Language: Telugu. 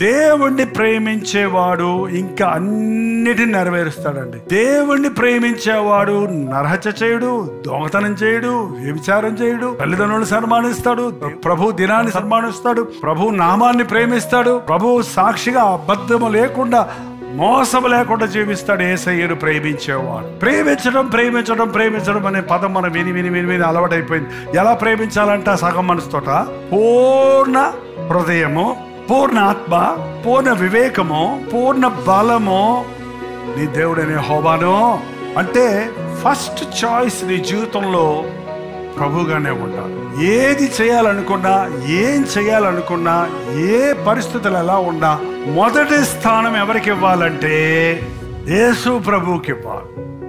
దేవుణ్ణి ప్రేమించేవాడు ఇంకా అన్నిటిని నెరవేరుస్తాడండి. దేవుణ్ణి ప్రేమించేవాడు నరహత్య చేయడు, దొంగతనం చేయడు, వ్యభిచారం చేయడు, తల్లిదండ్రులను సన్మానిస్తాడు, ప్రభు దినాన్ని సన్మానిస్తాడు, ప్రభు నామాన్ని ప్రేమిస్తాడు, ప్రభు సాక్షిగా అబద్ధము లేకుండా మోసం లేకుండా జీవిస్తాడు. యేసయ్యను ప్రేమించేవాడు. ప్రేమించడం ప్రేమించడం ప్రేమించడం అనే పదం మనం విని విని విని విని అలవాటైపోయింది. ఎలా ప్రేమించాలంట? సగం మనసుతోట, పూర్ణ హృదయము, పూర్ణ ఆత్మ, పూర్ణ వివేకము, పూర్ణ బలము నీ దేవుడనే యెహోవాను. అంటే ఫస్ట్ చాయిస్ నీ జీవితంలో ప్రభుగానే ఉండాలి. ఏది చేయాలనుకున్నా, ఏం చేయాలనుకున్నా, ఏ పరిస్థితులు ఎలా ఉన్నా మొదటి స్థానం ఎవరికి ఇవ్వాలంటే యేసు ప్రభువుకి ఇవ్వాలి.